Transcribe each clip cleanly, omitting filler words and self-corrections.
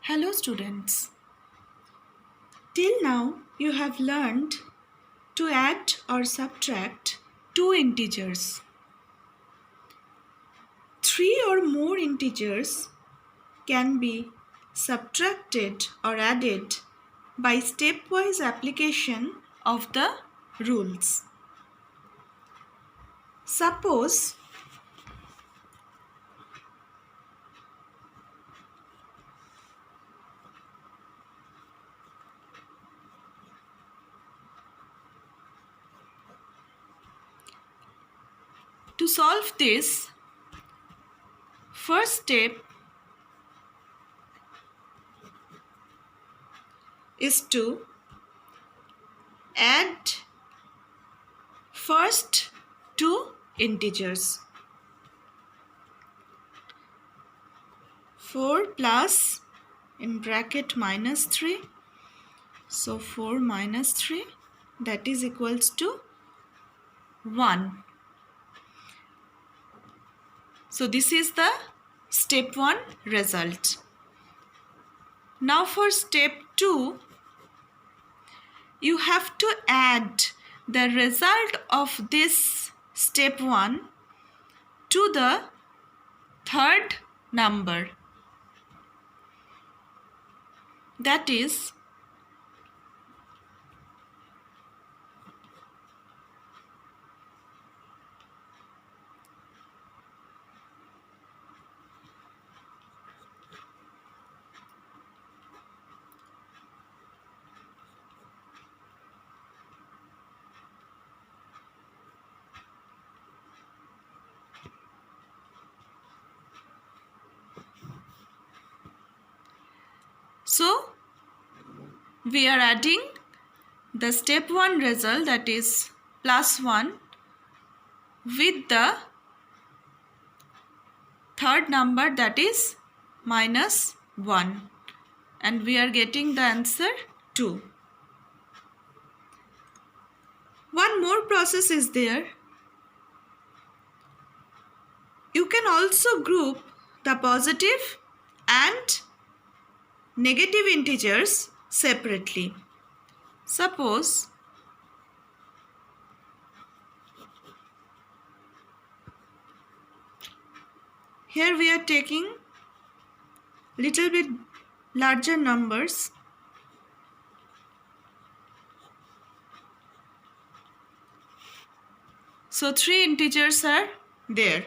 Hello students. Till now you have learned to add or subtract two integers. Three or more integers can be subtracted or added by stepwise application of the rules. Suppose to solve this, first step is to add first two integers. 4 plus in bracket minus 3. So 4 minus 3, that is equals to 1. So this is the step 1 result. Now for step 2, you have to add the result of this step 1 to the third number. That is so we are adding the step 1 result, that is plus 1, with the third number, that is minus 1, and we are getting the answer 2. One more process is there. You can also group the positive and negative integers separately. Suppose here we are taking little bit larger numbers. So 3 integers are there.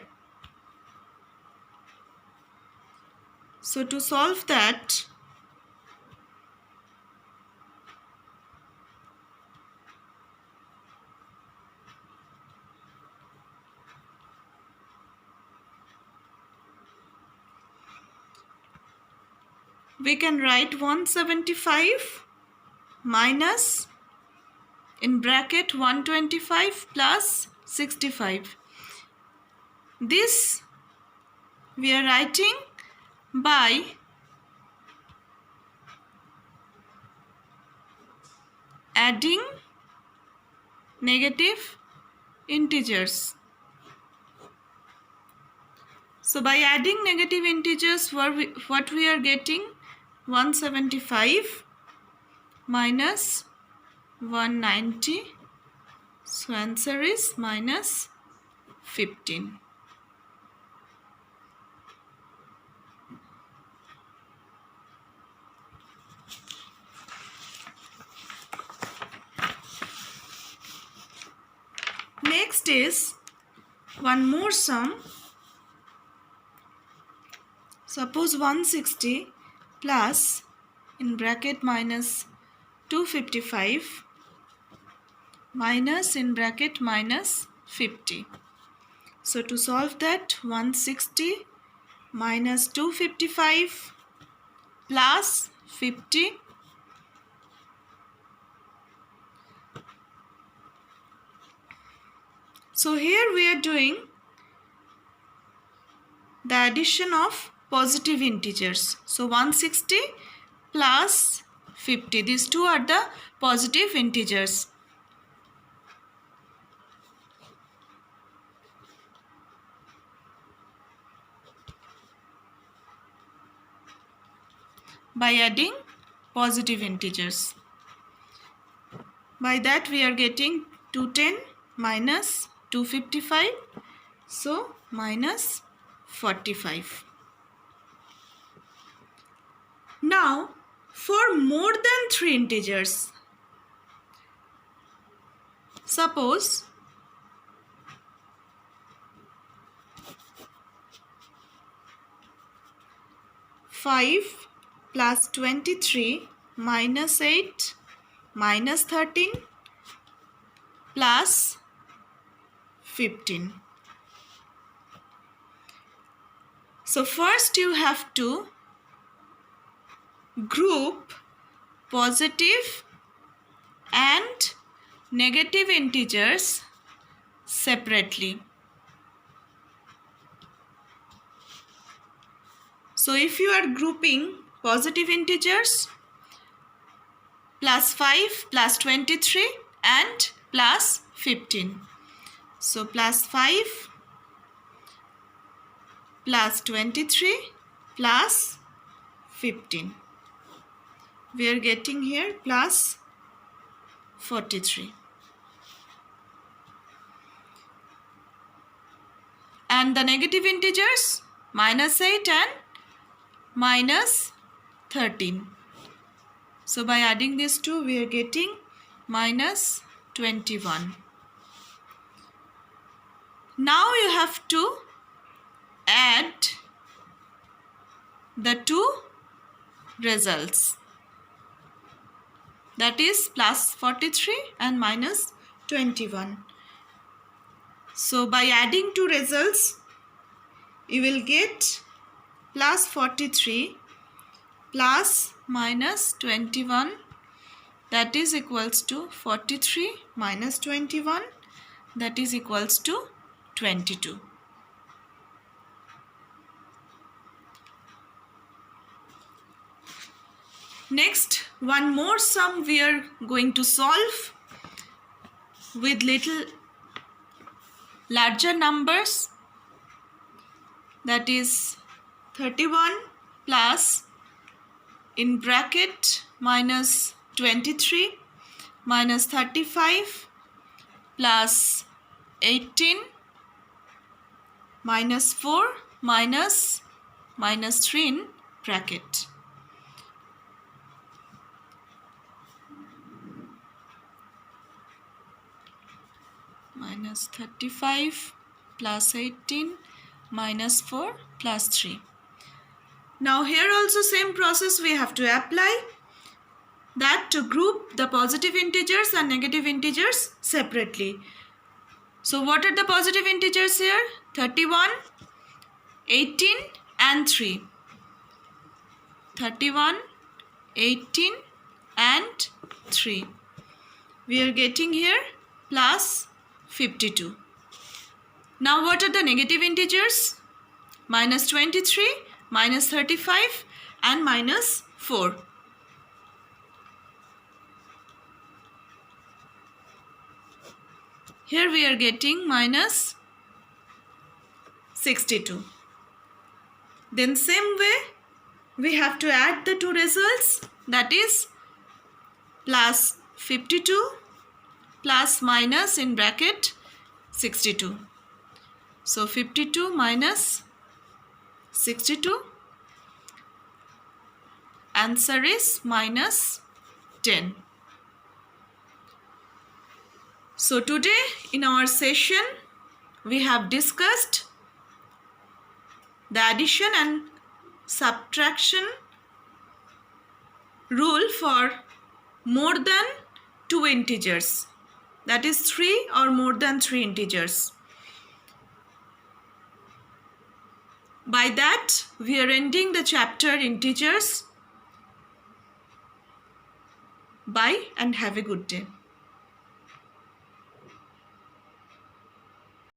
So to solve that, we can write 175 minus in bracket 125 plus 65. This we are writing by adding negative integers. So by adding negative integers, what we are getting? 175 minus 190. So answer is minus 15. Next is one more sum. Suppose 160 plus in bracket minus 255 minus in bracket minus 50. So to solve that, 160 minus 255 plus 50. So here we are doing the addition of positive integers. So 160 plus 50. These two are the positive integers. by adding positive integers. By that we are getting 210 minus 255, so minus 45. Now for more than 3 integers, suppose 5 plus 23 minus 8 minus 13 plus 15. So first you have to group positive and negative integers separately. So if you are grouping positive integers, plus 5 plus 23 and plus 15. So plus 5 plus 23 plus 15. We are getting here plus 43. And the negative integers, minus 8 and minus 13. So by adding these two, we are getting minus 21. Now you have to add the two results, that is plus 43 and minus 21. So by adding two results, you will get plus 43 plus minus 21, that is equals to 43 minus 21, that is equals to 22. Next, one more sum we are going to solve with little larger numbers, that is 31 plus in bracket minus 23 minus 35 plus 18 minus 4 minus 3 in bracket. Minus 35 plus 18 minus 4 plus 3. Now here also same process we have to apply, that to group the positive integers and negative integers separately. So what are the positive integers here? 31, 18 and 3. 31, 18 and 3. We are getting here plus 52. Now what are the negative integers? Minus 23, minus 35 and minus 4. Here we are getting minus 62. Then same way we have to add the two results, that is plus 52 plus minus in bracket 62. So 52 minus 62, answer is minus 10. So today in our session we have discussed the addition and subtraction rule for more than 2 integers, that is 3 or more than 3 integers. By that we are ending the chapter integers. Bye and have a good day.